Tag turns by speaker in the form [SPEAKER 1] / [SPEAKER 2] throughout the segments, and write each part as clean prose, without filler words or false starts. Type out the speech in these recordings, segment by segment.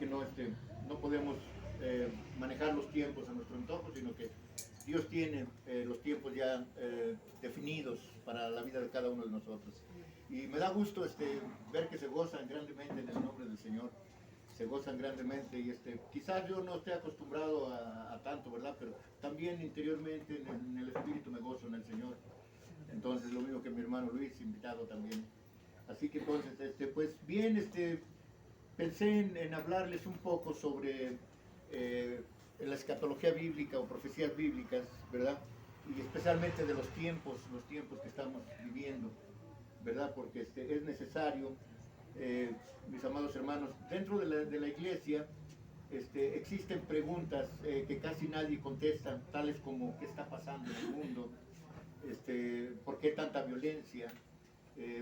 [SPEAKER 1] no, no podemos manejar los tiempos a nuestro antojo, sino que Dios tiene los tiempos ya definidos para la vida de cada uno de nosotros. Y me da gusto ver que se gozan grandemente en el nombre del Señor, se gozan grandemente y quizás yo no esté acostumbrado a tanto, ¿verdad? Pero también interiormente en el espíritu me gozo en el Señor. Entonces lo mismo que mi hermano Luis, invitado también. Así que entonces, pues bien, pensé en hablarles un poco sobre la escatología bíblica o profecías bíblicas, ¿verdad? Y especialmente de los tiempos que estamos viviendo, ¿verdad? Porque es necesario, mis amados hermanos, dentro de la iglesia existen preguntas que casi nadie contesta, tales como ¿qué está pasando en el mundo? ¿Por qué tanta violencia?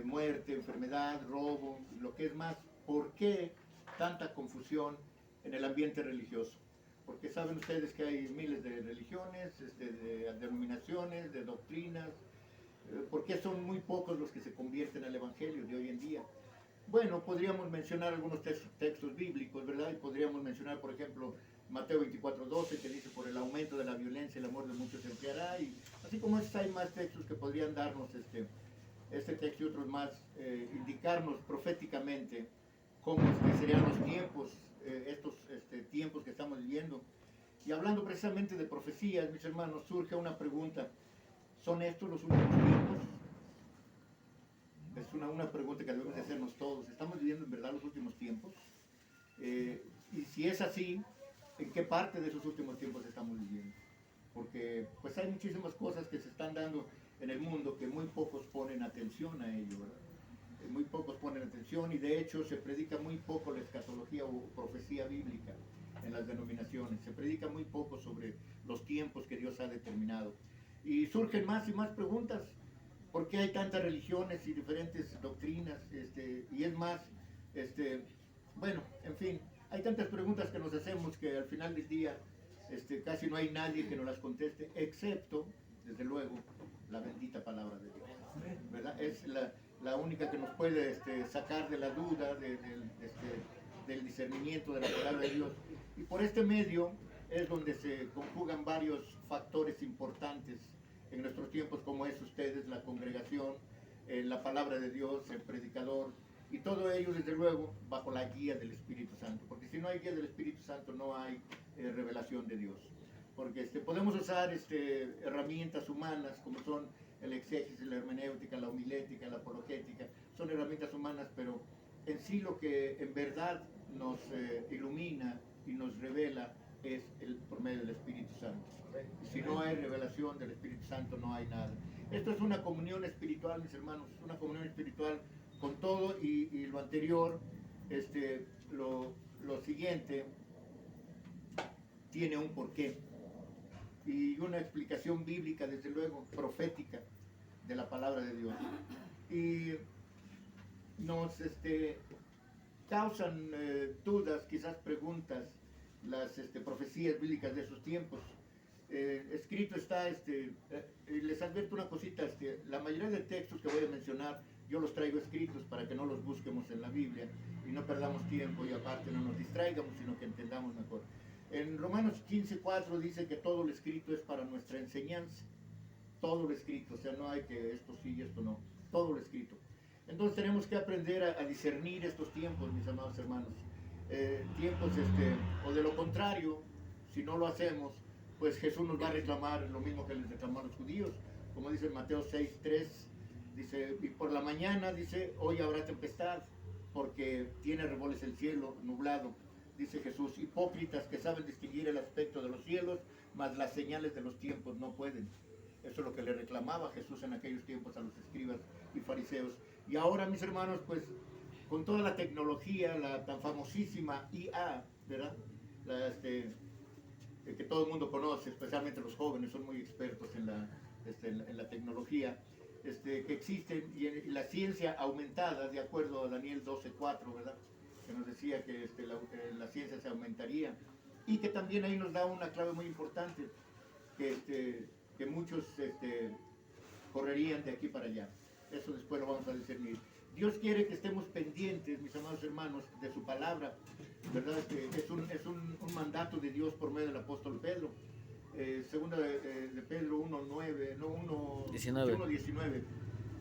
[SPEAKER 1] Muerte, enfermedad, robo, lo que es más, ¿por qué tanta confusión en el ambiente religioso? Porque saben ustedes que hay miles de religiones, de denominaciones, de doctrinas. ¿Por qué son muy pocos los que se convierten al Evangelio de hoy en día? Bueno, podríamos mencionar algunos textos bíblicos, ¿verdad? Y podríamos mencionar, por ejemplo, Mateo 24:12, que dice, por el aumento de la violencia el amor de muchos se enfriará. Y así como estos hay más textos que podrían darnos este texto y otros más, indicarnos proféticamente cómo serían los tiempos, estos tiempos que estamos viviendo. Y hablando precisamente de profecías, mis hermanos, surge una pregunta: ¿son estos los últimos tiempos? Es una pregunta que debemos de hacernos todos. ¿Estamos viviendo en verdad los últimos tiempos? Y si es así, ¿en qué parte de esos últimos tiempos estamos viviendo? Porque pues hay muchísimas cosas que se están dando en el mundo que muy pocos ponen atención a ello, ¿verdad? Muy pocos ponen atención y de hecho se predica muy poco la escatología o profecía bíblica en las denominaciones. Se predica muy poco sobre los tiempos que Dios ha determinado. Y surgen más y más preguntas. ¿Por qué hay tantas religiones y diferentes doctrinas? Y es más, bueno, en fin, hay tantas preguntas que nos hacemos que al final del día casi no hay nadie que nos las conteste, excepto, desde luego, la bendita palabra de Dios, ¿verdad? Es la única que nos puede sacar de la duda, del discernimiento de la palabra de Dios. Y por este medio es donde se conjugan varios factores importantes en nuestros tiempos, como es ustedes, la congregación, la palabra de Dios, el predicador, y todo ello, desde luego, bajo la guía del Espíritu Santo, porque si no hay guía del Espíritu Santo no hay revelación de Dios. Porque podemos usar herramientas humanas como son el exégesis, la hermenéutica, la homilética, la apologética, son herramientas humanas, pero en sí lo que en verdad nos ilumina y nos revela es por medio del Espíritu Santo. Si no hay revelación del Espíritu Santo no hay nada. Esto es una comunión espiritual, mis hermanos, una comunión espiritual con todo y lo anterior, lo siguiente tiene un porqué y una explicación bíblica, desde luego, profética de la palabra de Dios. Y nos causan dudas, quizás preguntas, las profecías bíblicas de esos tiempos. Escrito está, les advierto una cosita, la mayoría de textos que voy a mencionar, yo los traigo escritos para que no los busquemos en la Biblia y no perdamos tiempo y aparte no nos distraigamos, sino que entendamos mejor. En Romanos 15:4 dice que todo lo escrito es para nuestra enseñanza. Todo lo escrito, o sea, no hay que esto sí y esto no, todo lo escrito. Entonces tenemos que aprender a discernir estos tiempos, mis amados hermanos. Tiempos, o de lo contrario, si no lo hacemos, pues Jesús nos va a reclamar lo mismo que les reclamó a los judíos, como dice en Mateo 6:3, dice, y por la mañana, dice, hoy habrá tempestad, porque tiene revoles el cielo, nublado, dice Jesús, hipócritas que saben distinguir el aspecto de los cielos, mas las señales de los tiempos no pueden. Eso es lo que le reclamaba Jesús en aquellos tiempos a los escribas y fariseos. Y ahora, mis hermanos, pues con toda la tecnología, la tan famosísima IA, ¿verdad? Que todo el mundo conoce, especialmente los jóvenes, son muy expertos en la tecnología, que existen, y la ciencia aumentada, de acuerdo a Daniel 12:4, ¿verdad? Que nos decía que la ciencia se aumentaría, y que también ahí nos da una clave muy importante, que muchos correrían de aquí para allá. Eso después lo vamos a discernir. Dios quiere que estemos pendientes, mis amados hermanos, de su palabra, ¿verdad? Que es un mandato de Dios por medio del apóstol Pedro. Segunda de Pedro 1:9, no
[SPEAKER 2] 19.
[SPEAKER 1] 1:19,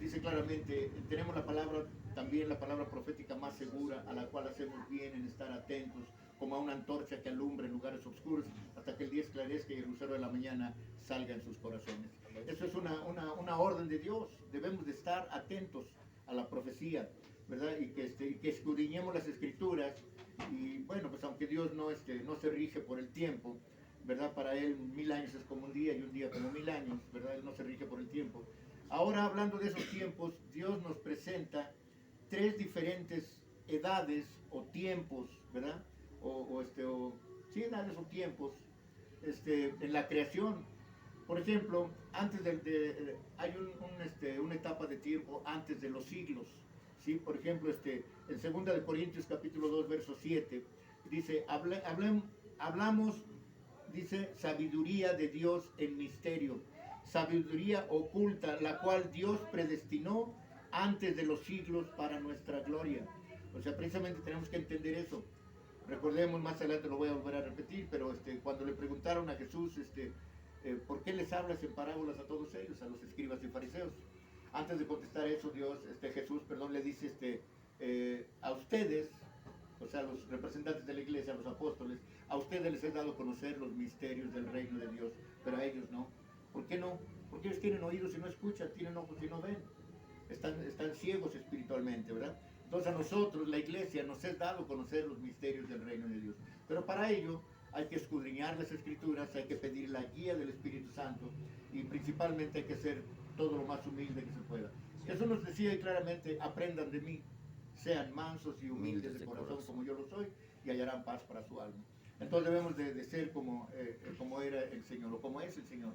[SPEAKER 1] dice claramente, tenemos la palabra, también la palabra profética más segura, a la cual hacemos bien en estar atentos, como a una antorcha que alumbra en lugares oscuros, hasta que el día esclarezca y el lucero de la mañana salga en sus corazones. Eso es una orden de Dios. Debemos de estar atentos a la profecía, ¿verdad? Y que escudriñemos las escrituras. Y bueno, pues aunque Dios no se rige por el tiempo, ¿verdad? Para Él 1000 años es como un día y un día como 1000 años, ¿verdad? Él no se rige por el tiempo. Ahora, hablando de esos tiempos, Dios nos presenta 3 diferentes edades o tiempos, ¿verdad? Sí, edades o tiempos en la creación. Por ejemplo, hay una etapa de tiempo antes de los siglos, ¿sí? Por ejemplo, en 2 de Corintios capítulo 2, verso 7, dice, hablamos, dice, sabiduría de Dios en misterio, sabiduría oculta, la cual Dios predestinó antes de los siglos para nuestra gloria. O sea, precisamente tenemos que entender eso. Recordemos, más adelante lo voy a volver a repetir, pero cuando le preguntaron a Jesús, ¿por qué les hablas en parábolas a todos ellos, a los escribas y fariseos? Antes de contestar eso, Jesús, le dice a ustedes, o sea, a los representantes de la iglesia, a los apóstoles, a ustedes les he dado a conocer los misterios del reino de Dios, pero a ellos no. ¿Por qué no? Porque ellos tienen oídos y no escuchan, tienen ojos y no ven. Están ciegos espiritualmente, ¿verdad? Entonces a nosotros, la iglesia, nos es dado conocer los misterios del reino de Dios. Pero para ello hay que escudriñar las escrituras, hay que pedir la guía del Espíritu Santo y principalmente hay que ser todo lo más humilde que se pueda. Jesús nos decía claramente, aprendan de mí, sean mansos y humildes de corazón como yo lo soy y hallarán paz para su alma. Entonces debemos de ser como era el Señor o como es el Señor.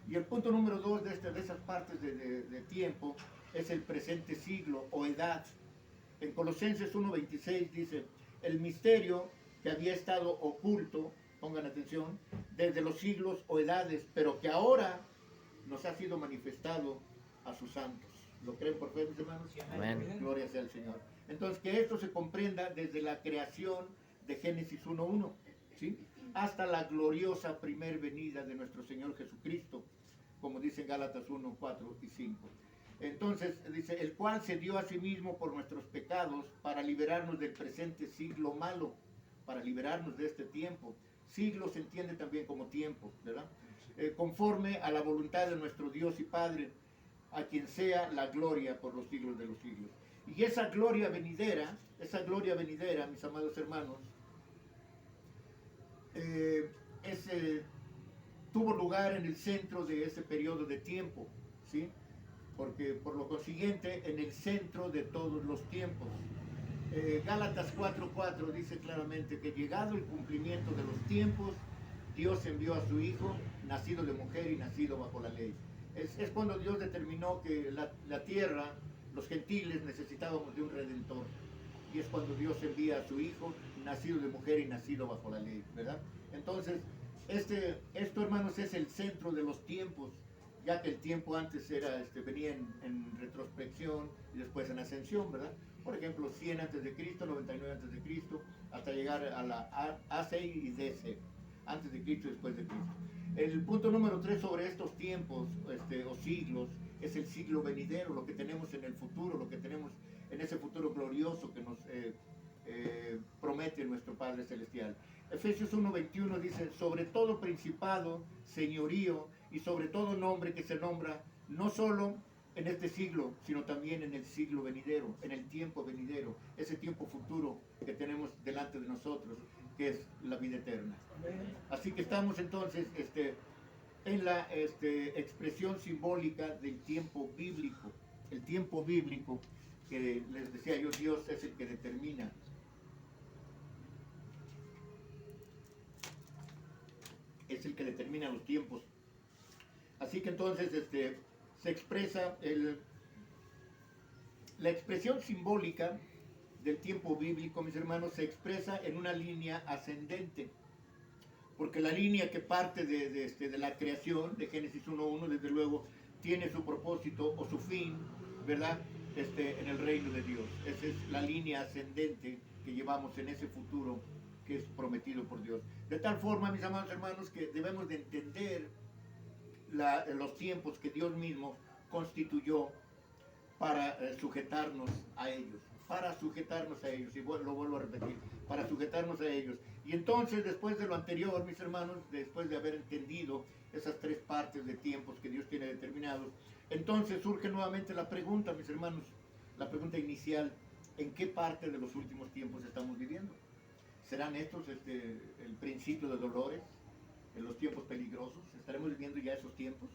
[SPEAKER 1] Y el punto número 2 de esas partes de tiempo es el presente siglo o edad. En Colosenses 1:26 dice, el misterio que había estado oculto, pongan atención, desde los siglos o edades, pero que ahora nos ha sido manifestado a sus santos. ¿Lo creen por fe, mis hermanos?
[SPEAKER 2] Amén.
[SPEAKER 1] Gloria sea al Señor. Entonces, que esto se comprenda desde la creación de Génesis 1:1, ¿sí? Hasta la gloriosa primer venida de nuestro Señor Jesucristo, como dice en Gálatas 1:4 y 5. Entonces, dice, el cual se dio a sí mismo por nuestros pecados para liberarnos del presente siglo malo, para liberarnos de este tiempo. Siglo se entiende también como tiempo, ¿verdad? Conforme a la voluntad de nuestro Dios y Padre, a quien sea la gloria por los siglos de los siglos. Y esa gloria venidera, mis amados hermanos, tuvo lugar en el centro de ese periodo de tiempo, ¿sí? Porque por lo consiguiente, en el centro de todos los tiempos. Gálatas 4:4 dice claramente que llegado el cumplimiento de los tiempos, Dios envió a su Hijo, nacido de mujer y nacido bajo la ley. Es cuando Dios determinó que la tierra, los gentiles, necesitábamos de un redentor. Y es cuando Dios envía a su Hijo, nacido de mujer y nacido bajo la ley, ¿verdad? Entonces, esto, hermanos, es el centro de los tiempos, ya que el tiempo antes venía en retrospección y después en ascensión, ¿verdad? Por ejemplo, 100 antes de Cristo, 99 antes de Cristo, hasta llegar a la AC y DC, antes de Cristo y después de Cristo. El punto número 3 sobre estos tiempos o siglos es el siglo venidero, lo que tenemos en el futuro, lo que tenemos en ese futuro glorioso que nos promete nuestro Padre Celestial. Efesios 1:21 dice, sobre todo principado, señorío y sobre todo nombre que se nombra no solo en este siglo, sino también en el siglo venidero, en el tiempo venidero, ese tiempo futuro que tenemos delante de nosotros, que es la vida eterna. Así que estamos entonces en la expresión simbólica del tiempo bíblico. El tiempo bíblico, que les decía yo, Dios es el que determina. Es el que determina los tiempos. Así que entonces se expresa la expresión simbólica del tiempo bíblico, mis hermanos, se expresa en una línea ascendente. Porque la línea que parte de la creación, de Génesis 1:1, desde luego, tiene su propósito o su fin, ¿verdad? en el reino de Dios. Esa es la línea ascendente que llevamos en ese futuro que es prometido por Dios. De tal forma, mis amados hermanos, que debemos de entender los tiempos que Dios mismo constituyó para sujetarnos a ellos, y lo vuelvo a repetir, para sujetarnos a ellos. Y entonces, después de lo anterior, mis hermanos, después de haber entendido esas tres partes de tiempos que Dios tiene determinados, entonces surge nuevamente la pregunta, mis hermanos, la pregunta inicial: ¿en qué parte de los últimos tiempos estamos viviendo? ¿Serán estos el principio de dolores, en los tiempos peligrosos? ¿Estaremos viviendo ya esos tiempos?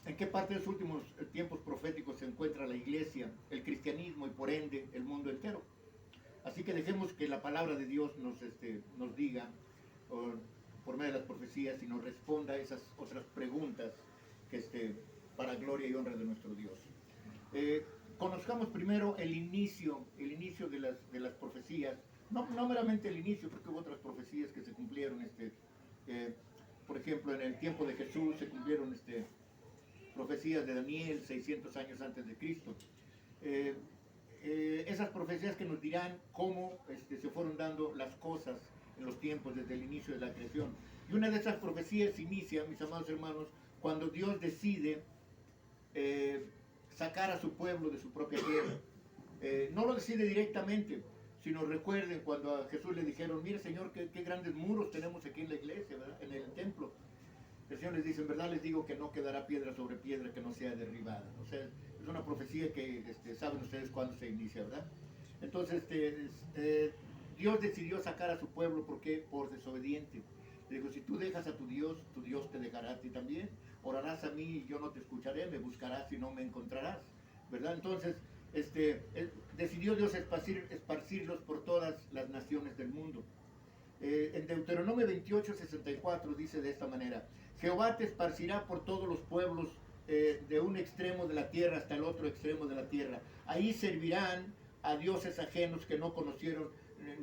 [SPEAKER 1] ¿En qué parte de los últimos tiempos proféticos se encuentra la iglesia, el cristianismo y por ende el mundo entero? Así que dejemos que la palabra de Dios nos diga, por medio de las profecías, y nos responda a esas otras preguntas para gloria y honra de nuestro Dios. Conozcamos primero el inicio de las profecías, no meramente el inicio, porque hubo otras profecías que se cumplieron, por ejemplo, en el tiempo de Jesús se cumplieron profecías de Daniel 600 años antes de Cristo. Esas profecías que nos dirán cómo se fueron dando las cosas en los tiempos desde el inicio de la creación. Y una de esas profecías inicia, mis amados hermanos, cuando Dios decide sacar a su pueblo de su propia tierra. No lo decide directamente, sino recuerden cuando a Jesús le dijeron: mire, Señor, qué grandes muros tenemos aquí en la iglesia, ¿verdad? En el templo. El Señor les dice: en verdad les digo que no quedará piedra sobre piedra que no sea derribada. O sea, es una profecía que saben ustedes cuándo se inicia, ¿verdad? Entonces, Dios decidió sacar a su pueblo, ¿por qué? Por desobediente. Le dijo: si tú dejas a tu Dios te dejará a ti también. Orarás a mí y yo no te escucharé, me buscarás y no me encontrarás, ¿verdad? Entonces, decidió Dios esparcirlos por todas las naciones del mundo. En Deuteronomio 28:64 dice de esta manera: Jehová te esparcirá por todos los pueblos, de un extremo de la tierra hasta el otro extremo de la tierra. Ahí servirán a dioses ajenos que no conocieron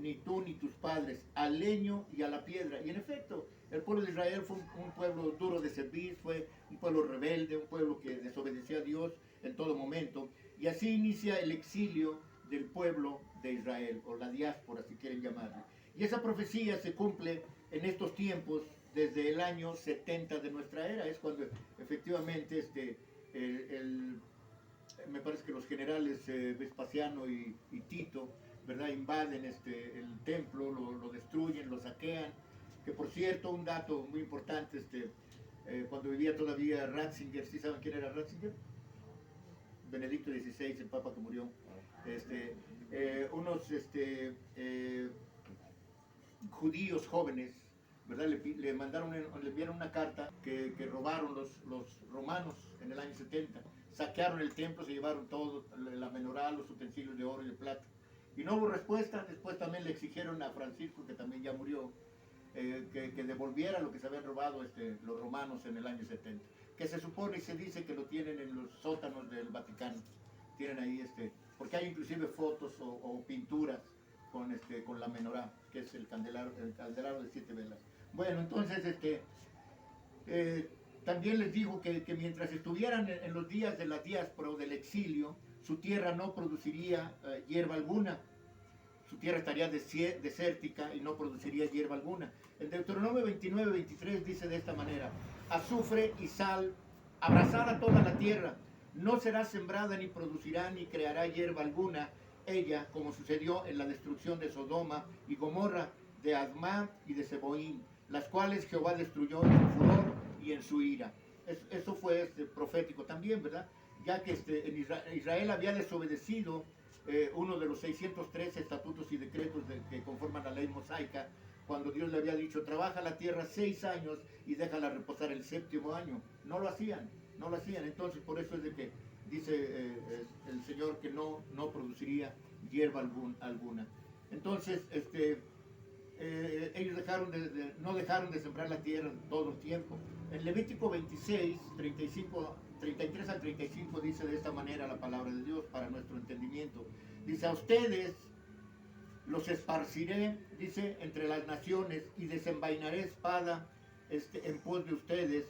[SPEAKER 1] ni tú ni tus padres, al leño y a la piedra. Y en efecto, el pueblo de Israel fue un pueblo duro de servir, fue un pueblo rebelde, un pueblo que desobedeció a Dios en todo momento. Y así inicia el exilio del pueblo de Israel, o la diáspora, si quieren llamarlo. Y esa profecía se cumple en estos tiempos desde el año 70 de nuestra era. Es cuando efectivamente me parece que los generales Vespasiano y Tito, ¿verdad?, invaden el templo, lo destruyen, lo saquean. Que por cierto, un dato muy importante, cuando vivía todavía Ratzinger, ¿sí saben quién era Ratzinger? Benedicto XVI, el papa que murió. Unos judíos jóvenes, ¿verdad?, le enviaron una carta que robaron los romanos en el año 70. Saquearon el templo, se llevaron todo, la menorá, los utensilios de oro y de plata. Y no hubo respuesta. Después también le exigieron a Francisco, que también ya murió, que devolviera lo que se habían robado los romanos en el año 70. Que se supone y se dice que lo tienen en los sótanos del Vaticano. Tienen ahí, porque hay inclusive fotos o pinturas con la menorá, que es el candelabro de 7 velas. Bueno, entonces, también les digo que mientras estuvieran en los días de la diáspora o del exilio, su tierra no produciría hierba alguna. Su tierra estaría desértica y no produciría hierba alguna. En Deuteronomio 29:23 dice de esta manera: azufre y sal abrazará toda la tierra, no será sembrada ni producirá ni creará hierba alguna ella, como sucedió en la destrucción de Sodoma y Gomorra, de Admá y de Seboín, las cuales Jehová destruyó en su furor y en su ira. Eso fue profético también, ¿verdad? Ya que en Israel había desobedecido uno de los 613 estatutos y decretos que conforman la ley mosaica, cuando Dios le había dicho: trabaja la tierra 6 años y déjala reposar el 7º año. No lo hacían. Entonces, por eso es de que dice el Señor que no produciría hierba alguna. Entonces, ellos no dejaron de sembrar la tierra todo el tiempo. En Levítico 26, 33 al 35 dice de esta manera la palabra de Dios para nuestro entendimiento. Dice: a ustedes los esparciré, dice, entre las naciones, y desenvainaré espada en pos de ustedes,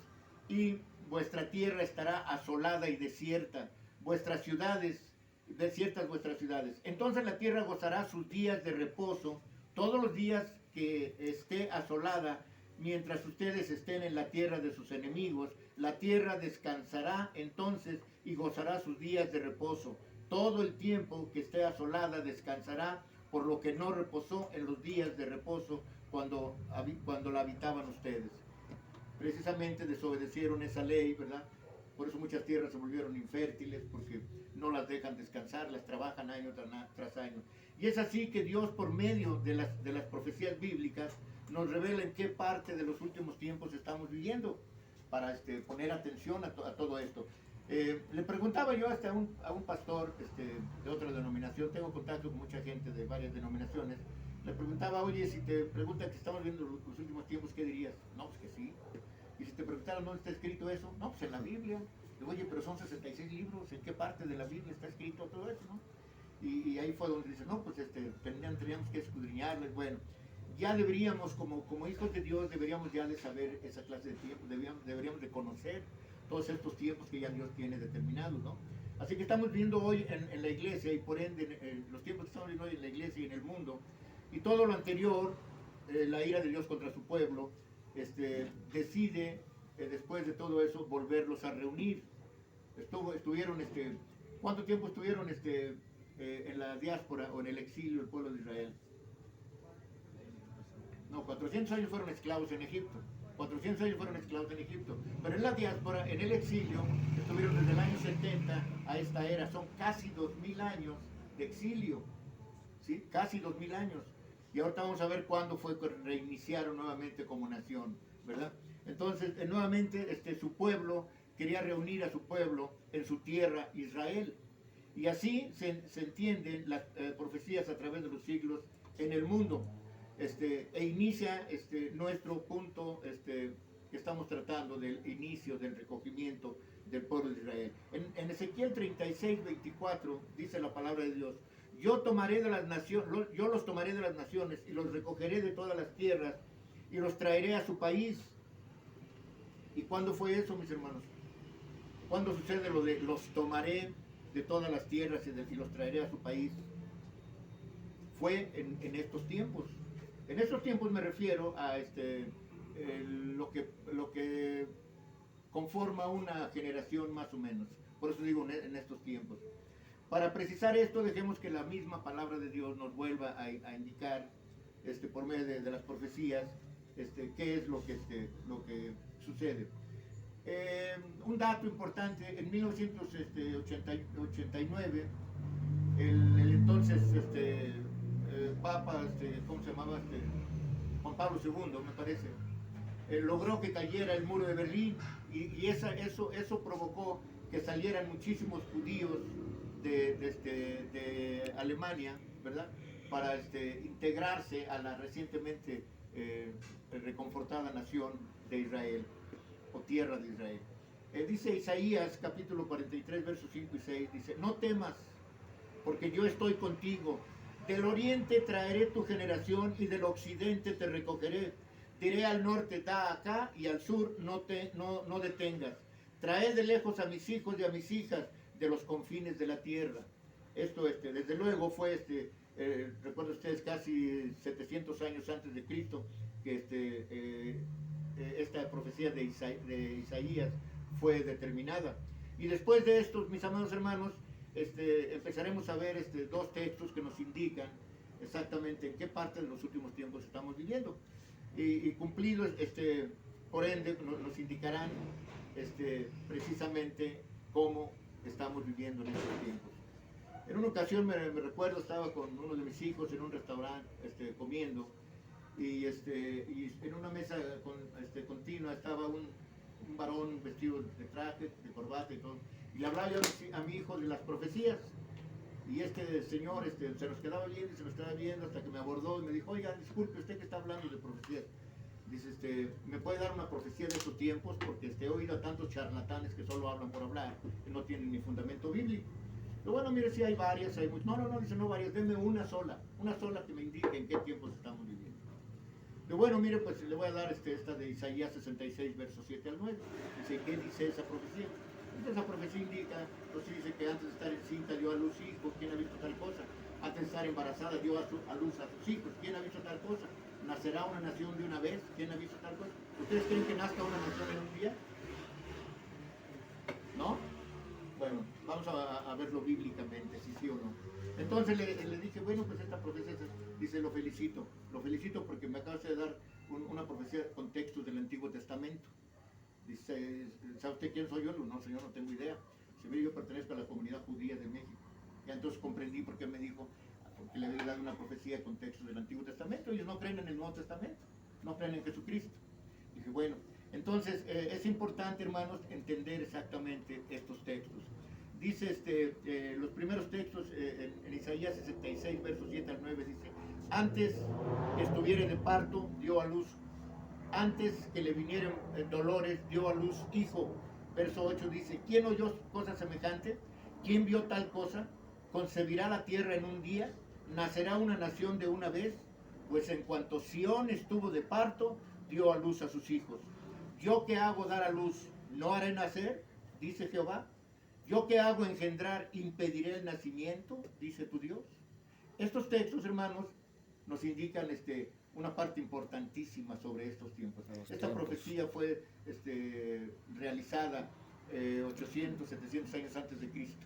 [SPEAKER 1] y vuestra tierra estará asolada y desierta. vuestras ciudades, desiertas vuestras ciudades. Entonces la tierra gozará sus días de reposo, todos los días que esté asolada, mientras ustedes estén en la tierra de sus enemigos. La tierra descansará entonces y gozará sus días de reposo. Todo el tiempo que esté asolada descansará, por lo que no reposó en los días de reposo cuando la habitaban ustedes. Precisamente desobedecieron esa ley, ¿verdad? Por eso muchas tierras se volvieron infértiles, porque no las dejan descansar, las trabajan año tras año. Y es así que Dios, por medio de las profecías bíblicas, nos revela en qué parte de los últimos tiempos estamos viviendo, para poner atención a todo esto. Le preguntaba yo hasta a un pastor de otra denominación, tengo contacto con mucha gente de varias denominaciones, le preguntaba, oye, si te preguntan que estamos viendo los últimos tiempos, ¿qué dirías? No, pues que sí. Y si te preguntaran dónde está escrito eso, no, pues en la Biblia. Digo, oye, pero son 66 libros, ¿en qué parte de la Biblia está escrito todo eso, no? Y ahí fue donde dice, no, pues tendríamos que escudriñarles. Bueno, ya deberíamos, como hijos de Dios, deberíamos ya de saber esa clase de tiempos, deberíamos de conocer todos estos tiempos que ya Dios tiene determinados, ¿no? Así que estamos viendo hoy en la iglesia, y por ende los tiempos que estamos viendo hoy en la iglesia y en el mundo, y todo lo anterior, la ira de Dios contra su pueblo, decide, después de todo eso, volverlos a reunir. Estuvieron, ¿cuánto tiempo estuvieron en la diáspora o en el exilio el pueblo de Israel? No, 400 años fueron esclavos en Egipto. 400 años fueron esclavos en Egipto. Pero en la diáspora, en el exilio, estuvieron desde el año 70 a esta era. Son casi 2000 años de exilio. ¿Sí? Casi 2000 años. Y ahorita vamos a ver cuándo fue que reiniciaron nuevamente como nación, ¿verdad? Entonces, nuevamente, su pueblo quería reunir a su pueblo en su tierra, Israel. Y así se entienden las profecías a través de los siglos en el mundo. E inicia nuestro punto que estamos tratando del inicio del recogimiento del pueblo de Israel. En Ezequiel 36, 24 dice la palabra de Dios: yo tomaré de las naciones, yo los tomaré de las naciones y los recogeré de todas las tierras y los traeré a su país. ¿Y cuándo fue eso, mis hermanos? ¿Cuándo sucede lo de los tomaré de todas las tierras y los traeré a su país? Fue en estos tiempos. En estos tiempos me refiero a lo que conforma una generación más o menos. Por eso digo en estos tiempos. Para precisar esto, dejemos que la misma palabra de Dios nos vuelva a indicar, por medio de las profecías, qué es lo que sucede. Un dato importante: en 1989, el entonces Papa, ¿cómo se llamaba? Juan Pablo II, me parece, logró que cayera el muro de Berlín, y eso provocó que salieran muchísimos judíos de Alemania, ¿verdad?, para integrarse a la recientemente reconfortada nación de Israel, o tierra de Israel. Dice Isaías capítulo 43, versos 5 y 6, dice: no temas, porque yo estoy contigo. Del oriente traeré tu generación y del occidente te recogeré. Diré al norte, da acá, y al sur, no detengas. Traed de lejos a mis hijos y a mis hijas de los confines de la tierra. Esto, desde luego, fue, recuerden ustedes, casi 700 años antes de Cristo, que esta profecía de Isaías fue determinada. Y después de estos, mis amados hermanos, empezaremos a ver dos textos que nos indican exactamente en qué parte de los últimos tiempos estamos viviendo. Y cumplidos, por ende, nos indicarán precisamente cómo estamos viviendo en estos tiempos. En una ocasión me recuerdo, estaba con uno de mis hijos en un restaurante comiendo, y en una mesa continua estaba un varón vestido de traje, de corbata y todo, y le hablaba yo a mi hijo de las profecías, y este señor se nos quedaba viendo y se nos quedaba viendo hasta que me abordó y me dijo: oiga, disculpe, usted que está hablando de profecías, dice, ¿me puede dar una profecía de estos tiempos? Porque he oído a tantos charlatanes que solo hablan por hablar, que no tienen ni fundamento bíblico. Pero bueno, mire, sí hay varias, hay muchas. No, dice, no varias, denme una sola que me indique en qué tiempos estamos viviendo. Pero bueno, mire, pues le voy a dar esta de Isaías 66, versos 7 al 9. Dice: ¿qué dice esa profecía? Entonces esa profecía indica, entonces dice que antes de estar encinta dio a luz hijos, ¿quién ha visto tal cosa? Antes de estar embarazada dio a luz a sus hijos, ¿quién ha visto tal cosa? ¿Nacerá una nación de una vez? ¿Quién ha visto tal cosa? ¿Ustedes creen que nazca una nación en un día? ¿No? Bueno, vamos a verlo bíblicamente, si sí o no. Entonces le dije, bueno, pues esta profecía, dice, lo felicito porque me acabas de dar una profecía con textos del Antiguo Testamento. Dice, ¿sabe usted quién soy yo? No, señor, no tengo idea. Si ve, yo pertenezco a la comunidad judía de México. Ya entonces comprendí por qué me dijo, porque le había dado una profecía con textos del Antiguo Testamento. Ellos no creen en el Nuevo Testamento, no creen en Jesucristo. Dije, bueno, entonces es importante, hermanos, entender exactamente estos textos. Dice los primeros textos en Isaías 66, versos 7 al 9, dice, antes que estuviere de parto, dio a luz. Antes que le vinieran dolores, dio a luz hijo. Verso 8 dice, ¿quién oyó cosa semejante? ¿Quién vio tal cosa? ¿Concebirá la tierra en un día? ¿Nacerá una nación de una vez? Pues en cuanto Sión estuvo de parto, dio a luz a sus hijos. ¿Yo que hago dar a luz, no haré nacer? Dice Jehová. ¿Yo que hago engendrar, impediré el nacimiento? Dice tu Dios. Estos textos, hermanos, nos indican una parte importantísima sobre estos tiempos. Esta profecía fue realizada 800, 700 años antes de Cristo.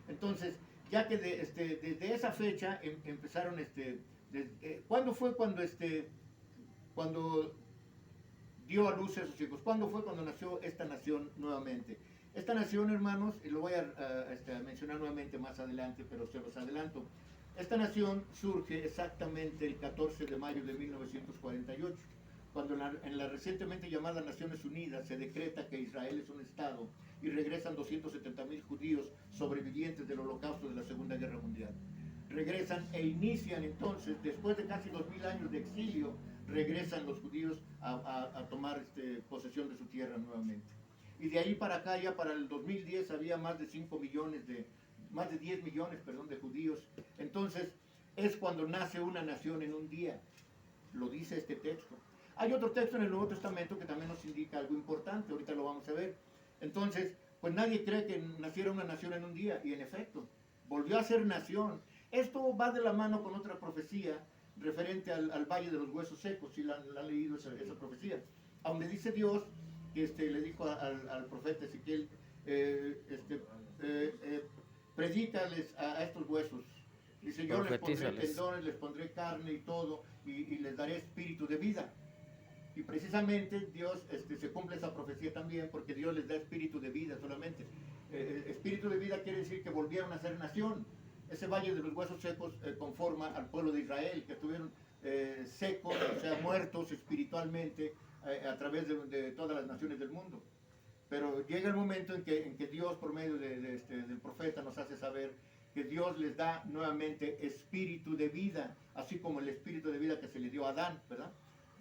[SPEAKER 1] Entonces, ya que desde esa fecha empezaron, ¿cuándo fue cuando dio a luz a sus hijos? ¿Cuándo fue cuando nació esta nación nuevamente? Esta nación, hermanos, y lo voy a mencionar nuevamente más adelante, pero se los adelanto. Esta nación surge exactamente el 14 de mayo de 1948, cuando en la recientemente llamada Naciones Unidas se decreta que Israel es un Estado y regresan 270,000 judíos sobrevivientes del holocausto de la Segunda Guerra Mundial. Regresan e inician entonces, después de casi 2000 años de exilio, regresan los judíos a tomar posesión de su tierra nuevamente. Y de ahí para acá, ya para el 2010, había más de 10 millones de judíos. Entonces, es cuando nace una nación en un día. Lo dice este texto. Hay otro texto en el Nuevo Testamento que también nos indica algo importante, ahorita lo vamos a ver. Entonces, pues nadie cree que naciera una nación en un día, y en efecto, volvió a ser nación. Esto va de la mano con otra profecía referente al Valle de los Huesos Secos, si la han leído esa profecía, donde dice Dios que le dijo al profeta Ezequiel, predícales a estos huesos. Dice, yo les pondré tendones, les pondré carne y todo, y les daré espíritu de vida. Y precisamente Dios se cumple esa profecía también, porque Dios les da espíritu de vida solamente. Espíritu de vida quiere decir que volvieron a ser nación. Ese valle de los huesos secos conforma al pueblo de Israel, que estuvieron secos, o sea, muertos espiritualmente a través de todas las naciones del mundo. Pero llega el momento en que Dios, por medio del profeta, nos hace saber que Dios les da nuevamente espíritu de vida, así como el espíritu de vida que se le dio a Adán, ¿verdad?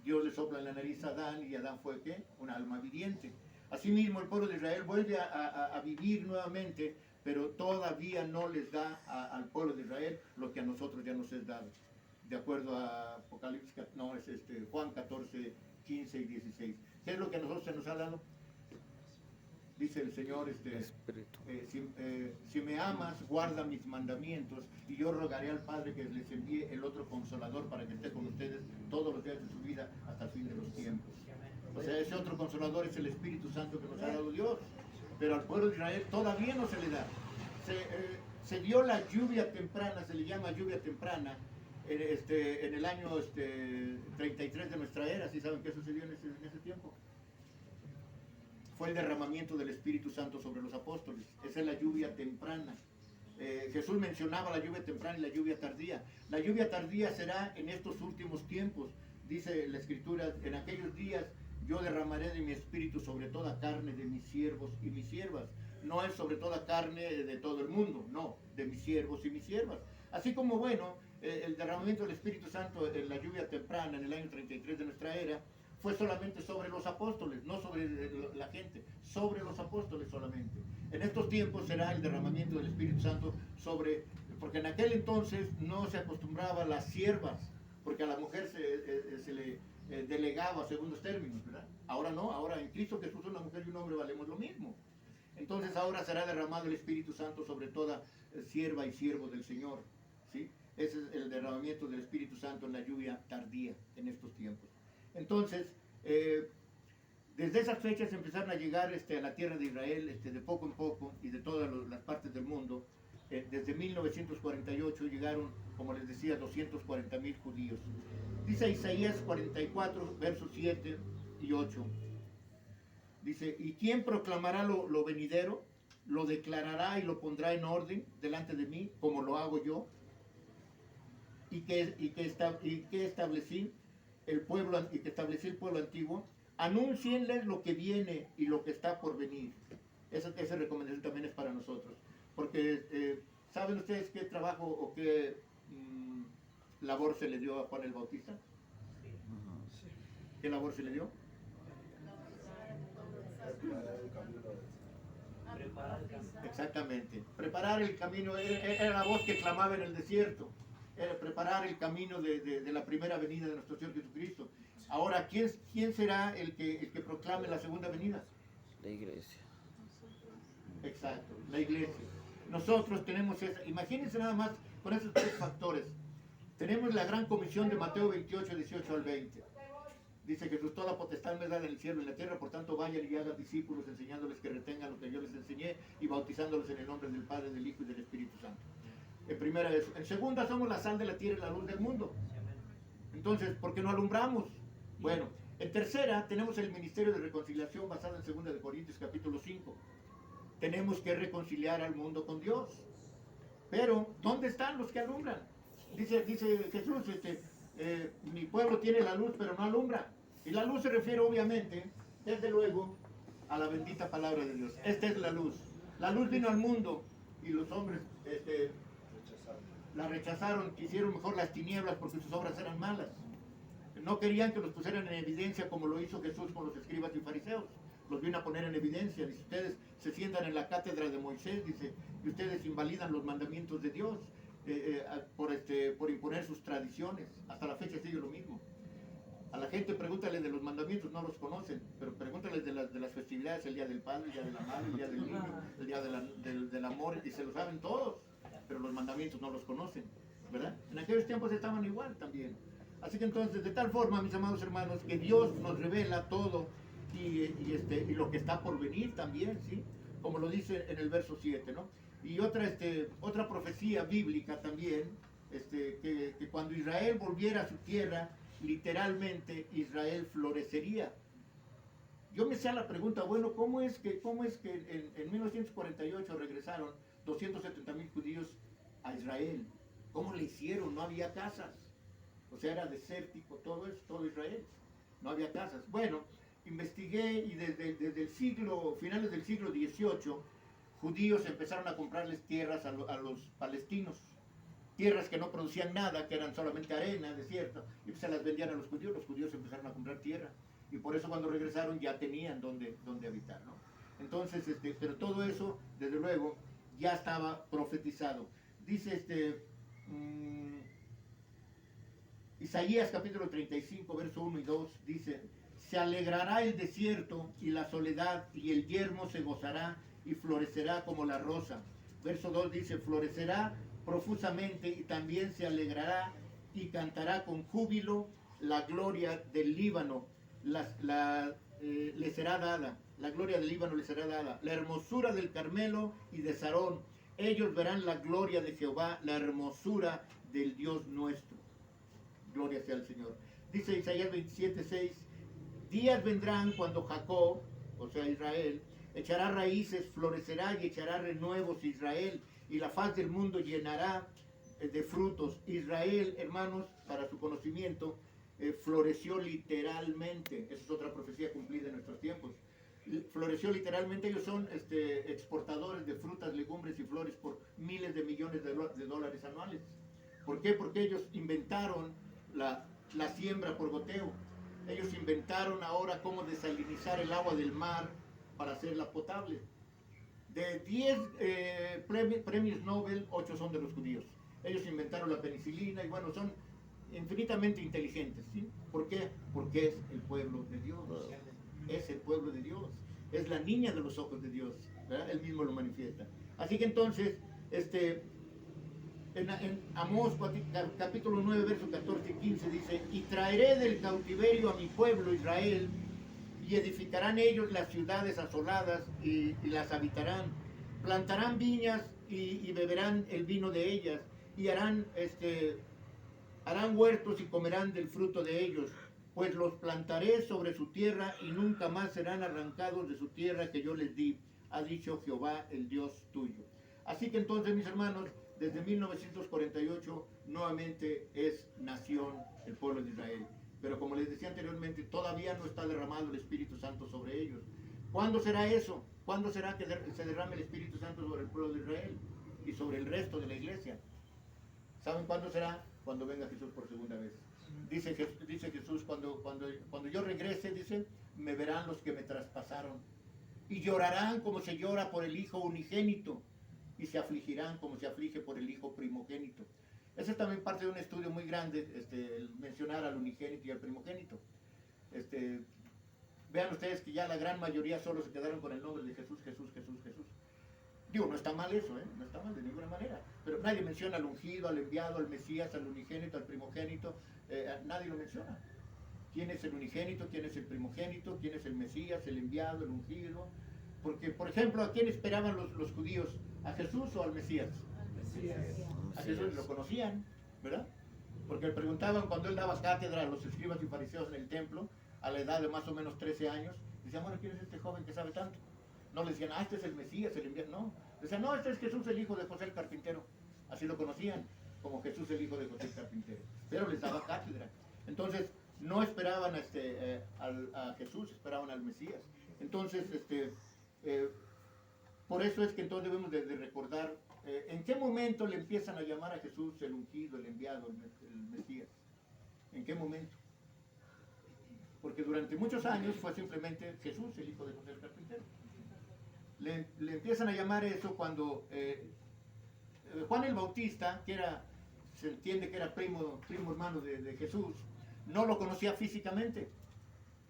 [SPEAKER 1] Dios le sopla en la nariz a Adán, y Adán fue, ¿qué? Un alma viviente. Asimismo, el pueblo de Israel vuelve a vivir nuevamente, pero todavía no les da al pueblo de Israel lo que a nosotros ya nos es dado. De acuerdo a Apocalipsis, no, es Juan 14, 15 y 16. ¿Qué es lo que a nosotros se nos ha dado? Dice el Señor, si me amas, guarda mis mandamientos, y yo rogaré al Padre que les envíe el otro Consolador para que esté con ustedes todos los días de su vida hasta el fin de los tiempos. O sea, ese otro Consolador es el Espíritu Santo que nos ha dado Dios, pero al pueblo de Israel todavía no se le da. Se dio la lluvia temprana, se le llama lluvia temprana, en el año 33 de nuestra era. ¿Sí saben qué sucedió en ese tiempo? Fue el derramamiento del Espíritu Santo sobre los apóstoles. Esa es la lluvia temprana. Jesús mencionaba la lluvia temprana y la lluvia tardía. La lluvia tardía será en estos últimos tiempos. Dice la Escritura, en aquellos días yo derramaré de mi espíritu sobre toda carne de mis siervos y mis siervas. No es sobre toda carne de todo el mundo, no, de mis siervos y mis siervas. Así como, bueno, el derramamiento del Espíritu Santo en la lluvia temprana, en el año 33 de nuestra era, fue solamente sobre los apóstoles, no sobre la gente, sobre los apóstoles solamente. En estos tiempos será el derramamiento del Espíritu Santo porque en aquel entonces no se acostumbraba a las siervas, porque a la mujer se le delegaba segundos términos, ¿verdad? Ahora no, ahora en Cristo Jesús una mujer y un hombre valemos lo mismo. Entonces ahora será derramado el Espíritu Santo sobre toda sierva y siervo del Señor, ¿sí? Ese es el derramamiento del Espíritu Santo en la lluvia tardía en estos tiempos. Entonces, desde esas fechas empezaron a llegar a la tierra de Israel de poco en poco y de todas las partes del mundo. Desde 1948 llegaron, como les decía, 240,000 judíos. Dice Isaías 44, versos 7 y 8. Dice, ¿y quién proclamará lo venidero? Lo declarará y lo pondrá en orden delante de mí, como lo hago yo. Y que establecí el pueblo antiguo. Anúncienles lo que viene y lo que está por venir. Esa recomendación también es para nosotros. Porque, ¿saben ustedes qué trabajo o qué labor se le dio a Juan el Bautista? ¿Qué labor se le dio? Exactamente. Preparar el camino. Era la voz que clamaba en el desierto. Era preparar el camino de la primera venida de nuestro Señor Jesucristo. Ahora, ¿quién será el que proclame la segunda venida?
[SPEAKER 2] La iglesia.
[SPEAKER 1] Exacto, la iglesia. Nosotros tenemos esa. Imagínense nada más con esos tres factores. Tenemos la gran comisión de Mateo 28, 18 al 20. Dice Jesús, toda potestad me da en el cielo y en la tierra, por tanto vayan y hagan discípulos, enseñándoles que retengan lo que yo les enseñé y bautizándolos en el nombre del Padre, del Hijo y del Espíritu Santo. En primera eso. En segunda, somos la sal de la tierra y la luz del mundo. Entonces, ¿por qué no alumbramos? Bueno, en tercera, tenemos el ministerio de reconciliación basado en 2 de Corintios capítulo 5. Tenemos que reconciliar al mundo con Dios. Pero, ¿dónde están los que alumbran? Dice Jesús, mi pueblo tiene la luz, pero no alumbra. Y la luz se refiere, obviamente, desde luego, a la bendita palabra de Dios. Esta es la luz. La luz vino al mundo y los hombres la rechazaron, quisieron mejor las tinieblas porque sus obras eran malas. No querían que los pusieran en evidencia como lo hizo Jesús con los escribas y fariseos. Los vino a poner en evidencia. Dice, ustedes se sientan en la cátedra de Moisés, dice, y ustedes invalidan los mandamientos de Dios por imponer sus tradiciones. Hasta la fecha sigue lo mismo. A la gente pregúntale de los mandamientos, no los conocen, pero pregúntales de las festividades, el día del Padre, el día de la Madre, el día del Niño, el día del amor, y se lo saben todos, pero los mandamientos no los conocen, ¿verdad? En aquellos tiempos estaban igual también. Así que entonces, de tal forma, mis amados hermanos, que Dios nos revela todo y lo que está por venir también, ¿sí? Como lo dice en el verso 7, ¿no? Y otra profecía bíblica también, que cuando Israel volviera a su tierra, literalmente Israel florecería. Yo me hacía la pregunta, bueno, ¿cómo es que en 1948 regresaron 270,000 judíos a Israel? ¿Cómo le hicieron? No había casas. O sea, era desértico todo eso, todo Israel. No había casas. Bueno, investigué y desde finales del siglo XVIII, judíos empezaron a comprarles tierras a los palestinos. Tierras que no producían nada, que eran solamente arena, desierto, y pues se las vendían a los judíos empezaron a comprar tierra, y por eso cuando regresaron ya tenían donde habitar, ¿no? Entonces, pero todo eso, desde luego, ya estaba profetizado. Dice Isaías capítulo 35, verso 1 y 2, dice, se alegrará el desierto y la soledad, y el yermo se gozará y florecerá como la rosa. Verso 2 dice, florecerá profusamente y también se alegrará y cantará con júbilo la gloria del Líbano, le será dada, la gloria del Líbano le será dada, la hermosura del Carmelo y de Sarón, ellos verán la gloria de Jehová, la hermosura del Dios nuestro. Gloria sea al Señor. Dice Isaías 27:6, días vendrán cuando Jacob, o sea Israel, echará raíces, florecerá y echará renuevos Israel, y la faz del mundo llenará de frutos. Israel, hermanos, para su conocimiento, floreció literalmente. Esa es otra profecía cumplida en nuestros tiempos. Floreció literalmente. Ellos son exportadores de frutas, legumbres y flores por miles de millones de dólares anuales. ¿Por qué? Porque ellos inventaron la siembra por goteo. Ellos inventaron ahora cómo desalinizar el agua del mar para hacerla potable. De 10 premios Nobel, 8 son de los judíos. Ellos inventaron la penicilina y bueno, son infinitamente inteligentes, ¿sí? ¿Por qué? Porque es el pueblo de Dios. Es el pueblo de Dios. es la niña de los ojos de Dios, ¿verdad? Él mismo lo manifiesta. Así que entonces, en Amós capítulo 9, verso 14 y 15 dice, y traeré del cautiverio a mi pueblo Israel, y edificarán ellos las ciudades asoladas y las habitarán, plantarán viñas y beberán el vino de ellas, y harán huertos y comerán del fruto de ellos, pues los plantaré sobre su tierra y nunca más serán arrancados de su tierra que yo les di, ha dicho Jehová el Dios tuyo. Así que entonces, mis hermanos, desde 1948 nuevamente es nación el pueblo de Israel. Pero como les decía anteriormente, todavía no está derramado el Espíritu Santo sobre ellos. ¿Cuándo será eso? ¿Cuándo será que se derrame el Espíritu Santo sobre el pueblo de Israel y sobre el resto de la iglesia? ¿Saben cuándo será? Cuando venga Jesús por segunda vez. Dice Jesús, cuando yo regrese, dice, me verán los que me traspasaron. Y llorarán como se llora por el hijo unigénito. Y se afligirán como se aflige por el hijo primogénito. Ese es también parte de un estudio muy grande, el mencionar al unigénito y al primogénito. Vean ustedes que ya la gran mayoría solo se quedaron con el nombre de Jesús, Jesús, Jesús, Jesús. Digo, no está mal eso, no está mal de ninguna manera. Pero nadie menciona al ungido, al enviado, al Mesías, al unigénito, al primogénito. Nadie lo menciona. ¿Quién es el unigénito? ¿Quién es el primogénito? ¿Quién es el Mesías, el enviado, el ungido? Porque, por ejemplo, ¿a quién esperaban los judíos? ¿A Jesús o al Mesías? A Jesús lo conocían, ¿verdad? Porque le preguntaban cuando él daba cátedra a los escribas y fariseos en el templo, a la edad de más o menos 13 años, decían, bueno, ¿quién es este joven que sabe tanto? No le decían, este es el Mesías, el enviado, no. Decían, no, este es Jesús, el hijo de José el carpintero. Así lo conocían, como Jesús, el hijo de José el carpintero. Pero les daba cátedra. Entonces, no esperaban a Jesús, esperaban al Mesías. Entonces, por eso es que entonces debemos de recordar en qué momento le empiezan a llamar a Jesús el ungido, el enviado, el Mesías. ¿En qué momento? Porque durante muchos años fue simplemente Jesús, el hijo de José el carpintero. Le empiezan a llamar eso cuando Juan el Bautista, se entiende que era primo hermano de Jesús, no lo conocía físicamente,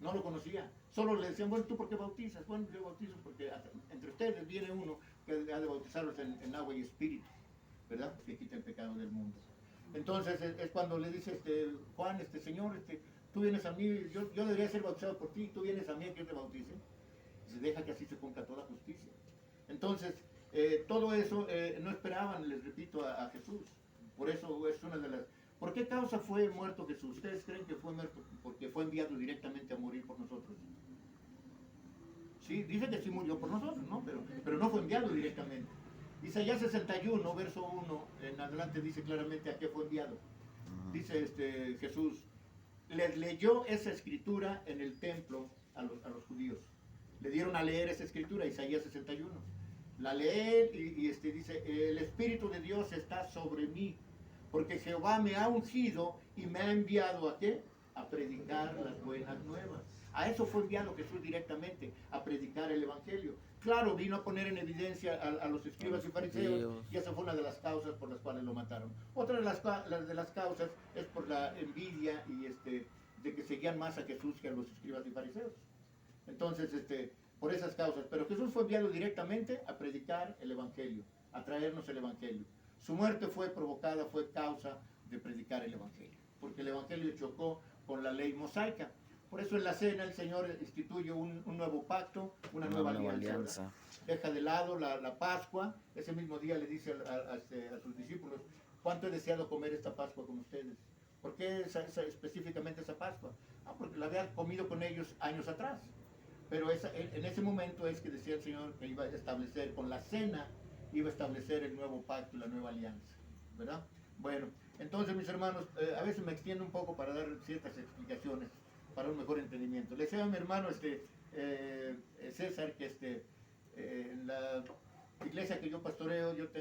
[SPEAKER 1] no lo conocía. Solo le decían, bueno, ¿tú por qué bautizas? Bueno, yo bautizo porque entre ustedes viene uno que ha de bautizarlos en agua y espíritu, ¿verdad? Que quita el pecado del mundo. Entonces es cuando le dice Juan, Señor, tú vienes a mí, yo debería ser bautizado por ti, tú vienes a mí a que yo te bautice. Se deja que así se cumpla toda justicia. Entonces, todo eso no esperaban, les repito, a Jesús. Por eso es una de las... ¿Por qué causa fue muerto Jesús? ¿Ustedes creen que fue muerto porque fue enviado directamente a morir por nosotros? Sí, dice que sí murió por nosotros, ¿no? Pero no fue enviado directamente. Isaías 61, verso 1 en adelante dice claramente a qué fue enviado. Dice Jesús, les leyó esa escritura en el templo a los judíos. Le dieron a leer esa escritura, Isaías 61. La lee y dice, el Espíritu de Dios está sobre mí, porque Jehová me ha ungido y me ha enviado ¿a qué? A predicar las buenas nuevas. A eso fue enviado Jesús directamente, a predicar el Evangelio. Claro, vino a poner en evidencia a los escribas y fariseos, y esa fue una de las causas por las cuales lo mataron. Otra de las causas es por la envidia y de que seguían más a Jesús que a los escribas y fariseos. Entonces, por esas causas. Pero Jesús fue enviado directamente a predicar el Evangelio, a traernos el Evangelio. Su muerte fue provocada, fue causa de predicar el Evangelio, porque el Evangelio chocó con la ley mosaica. Por eso en la cena el Señor instituye un nuevo pacto, una nueva alianza. Deja de lado la Pascua. Ese mismo día le dice a sus discípulos, ¿cuánto he deseado comer esta Pascua con ustedes? ¿Por qué específicamente esa Pascua? Porque la había comido con ellos años atrás. Pero en ese momento es que decía el Señor que iba a establecer, con la cena, iba a establecer el nuevo pacto, la nueva alianza, ¿verdad? Bueno, entonces mis hermanos, a veces me extiendo un poco para dar ciertas explicaciones, para un mejor entendimiento. Le decía a mi hermano César que en la iglesia que yo pastoreo, los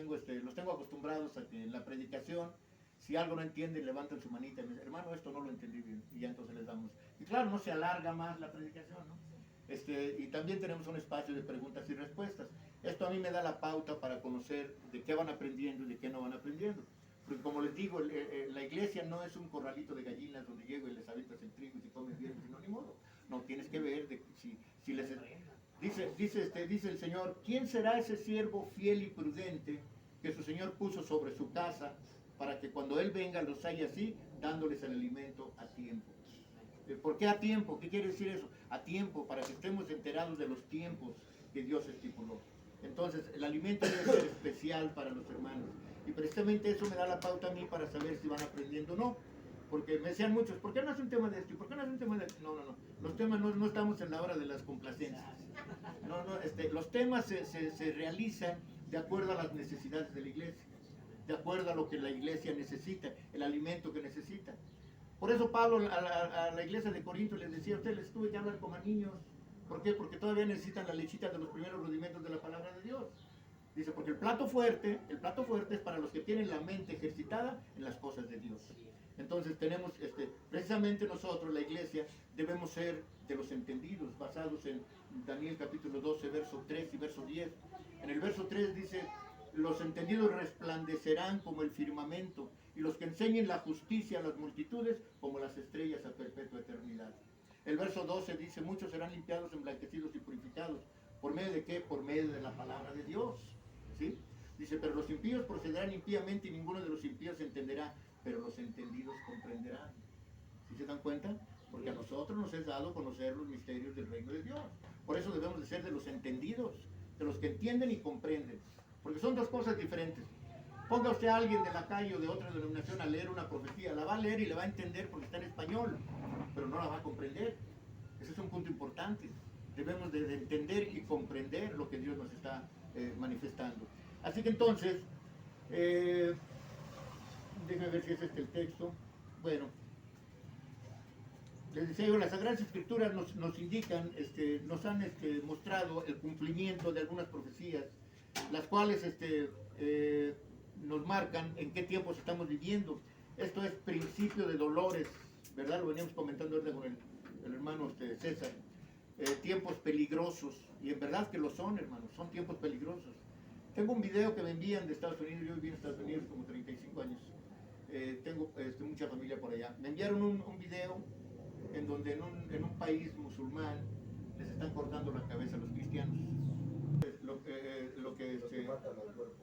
[SPEAKER 1] tengo acostumbrados a que en la predicación, si algo no entienden, levantan su manita y me dicen, hermano, esto no lo entendí bien, y ya entonces les damos. Y claro, no se alarga más la predicación, ¿no? Y también tenemos un espacio de preguntas y respuestas. Esto a mí me da la pauta para conocer de qué van aprendiendo y de qué no van aprendiendo. Porque como les digo, la iglesia no es un corralito de gallinas donde llego y les avientas el trigo y si comes bien, si no, ni modo. No, tienes que ver si les... Dice el Señor, ¿quién será ese siervo fiel y prudente que su Señor puso sobre su casa para que cuando Él venga los haya así, dándoles el alimento a tiempo? ¿Por qué a tiempo? ¿Qué quiere decir eso? A tiempo, para que estemos enterados de los tiempos que Dios estipuló. Entonces, el alimento debe ser especial para los hermanos. Y precisamente eso me da la pauta a mí para saber si van aprendiendo o no. Porque me decían muchos, ¿por qué no hace un tema de esto? ¿Y por qué no hace un tema de esto? No. Los temas no estamos en la hora de las complacencias. Los temas se realizan de acuerdo a las necesidades de la iglesia, de acuerdo a lo que la iglesia necesita, el alimento que necesita. Por eso Pablo a la iglesia de Corinto les decía, a ustedes les tuve que hablar como a niños. ¿Por qué? Porque todavía necesitan la lechita de los primeros rudimentos de la palabra de Dios. Dice, porque el plato fuerte es para los que tienen la mente ejercitada en las cosas de Dios. Entonces tenemos, precisamente nosotros, la iglesia, debemos ser de los entendidos, basados en Daniel capítulo 12, verso 3 y verso 10. En el verso 3 dice, los entendidos resplandecerán como el firmamento, y los que enseñen la justicia a las multitudes como las estrellas a perpetua eternidad. El verso 12 dice, muchos serán limpiados, emblanquecidos y purificados. ¿Por medio de qué? Por medio de la palabra de Dios. ¿Sí? Dice, pero los impíos procederán impíamente y ninguno de los impíos entenderá, pero los entendidos comprenderán. ¿Sí se dan cuenta? Porque a nosotros nos es dado conocer los misterios del reino de Dios. Por eso debemos de ser de los entendidos, de los que entienden y comprenden. Porque son dos cosas diferentes. Ponga usted a alguien de la calle o de otra denominación a leer una profecía, la va a leer y la va a entender porque está en español, pero no la va a comprender. Ese es un punto importante. Debemos de entender y comprender lo que Dios nos está manifestando. Así que entonces, déjenme ver si es el texto. Bueno, les decía yo, las Sagradas Escrituras nos indican, nos han mostrado el cumplimiento de algunas profecías, las cuales nos marcan en qué tiempos estamos viviendo. Esto es principio de dolores, ¿verdad? Lo veníamos comentando ahorita con el hermano César. Tiempos peligrosos, y en verdad que lo son, hermanos, son tiempos peligrosos. Tengo un video que me envían de Estados Unidos, yo viví en Estados Unidos como 35 años, tengo mucha familia por allá. Me enviaron un video en donde en un país musulmán les están cortando la cabeza a los cristianos.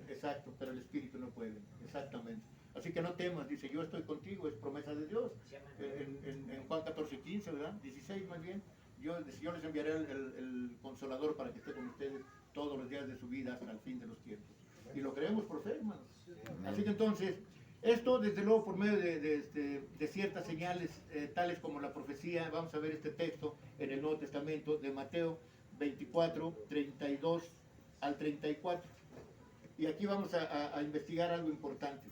[SPEAKER 1] Exacto, pero el espíritu no puede, exactamente. Así que no temas, dice, yo estoy contigo, es promesa de Dios. En Juan 14, 15, ¿verdad? 16 más bien. Yo les enviaré el consolador para que esté con ustedes todos los días de su vida hasta el fin de los tiempos. Y lo creemos por fe, hermanos. Así que entonces, esto desde luego por medio de ciertas señales, tales como la profecía, vamos a ver este texto en el Nuevo Testamento de Mateo 24, 32 al 34. Y aquí vamos a investigar algo importante.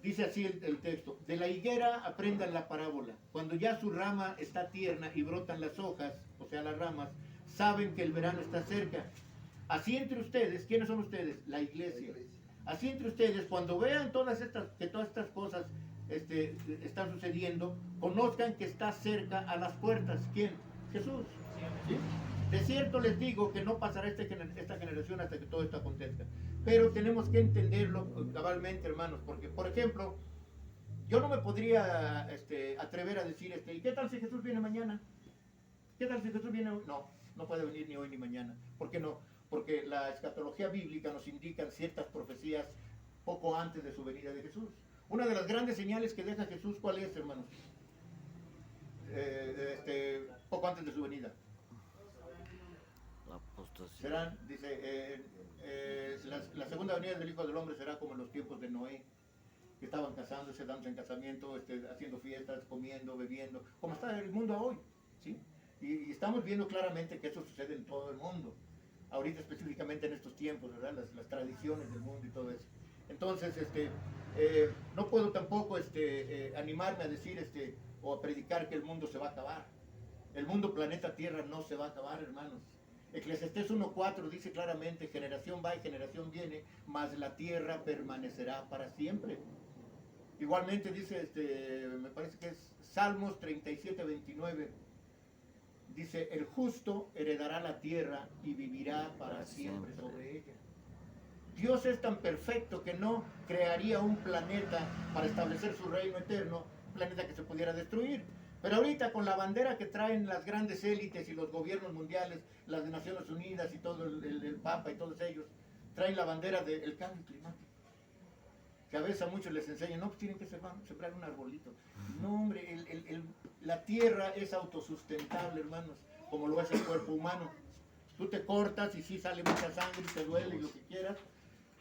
[SPEAKER 1] Dice así el texto, de la higuera aprendan la parábola. Cuando ya su rama está tierna y brotan las hojas, o sea las ramas, saben que el verano está cerca. Así entre ustedes, ¿quiénes son ustedes? La iglesia. Así entre ustedes, cuando vean que todas estas cosas están sucediendo, conozcan que está cerca a las puertas. ¿Quién? Jesús. ¿Sí? De cierto les digo que no pasará esta generación hasta que todo esto acontezca. Pero tenemos que entenderlo cabalmente, hermanos, porque, por ejemplo, yo no me podría atrever a decir, ¿y qué tal si Jesús viene mañana? ¿Qué tal si Jesús viene hoy? No puede venir ni hoy ni mañana. ¿Por qué no? Porque la escatología bíblica nos indica ciertas profecías poco antes de su venida de Jesús. Una de las grandes señales que deja Jesús, ¿cuál es, hermanos? Poco antes de su venida. Serán, dice, la segunda venida del Hijo del Hombre será como en los tiempos de Noé, que estaban casándose, dándose en casamiento, haciendo fiestas, comiendo, bebiendo, como está el mundo hoy, ¿sí? Y estamos viendo claramente que eso sucede en todo el mundo, ahorita específicamente en estos tiempos, ¿verdad? Las tradiciones del mundo y todo eso. Entonces, no puedo tampoco animarme a decir o a predicar que el mundo se va a acabar. El mundo, planeta Tierra, no se va a acabar, hermanos. Eclesiastés 1:4 dice claramente, generación va y generación viene, mas la tierra permanecerá para siempre. Igualmente dice, me parece que es Salmos 37:29, dice, el justo heredará la tierra y vivirá para siempre sobre ella. Dios es tan perfecto que no crearía un planeta para establecer su reino eterno, un planeta que se pudiera destruir. Pero ahorita con la bandera que traen las grandes élites y los gobiernos mundiales, las de Naciones Unidas y todo el Papa y todos ellos, traen la bandera del cambio climático. Que a veces a muchos les enseñan, no, pues tienen que sembrar un arbolito. No, hombre, la tierra es autosustentable, hermanos, como lo es el cuerpo humano. Tú te cortas y sí sale mucha sangre y te duele y lo que quieras,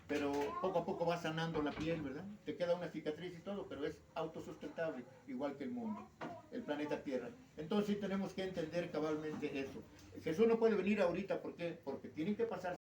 [SPEAKER 1] pero poco a poco va sanando la piel, ¿verdad? Te queda una cicatriz y todo, pero es autosustentable, igual que el mundo, el planeta Tierra. Entonces sí tenemos que entender cabalmente eso. Jesús no puede venir ahorita, ¿por qué? Porque tienen que pasar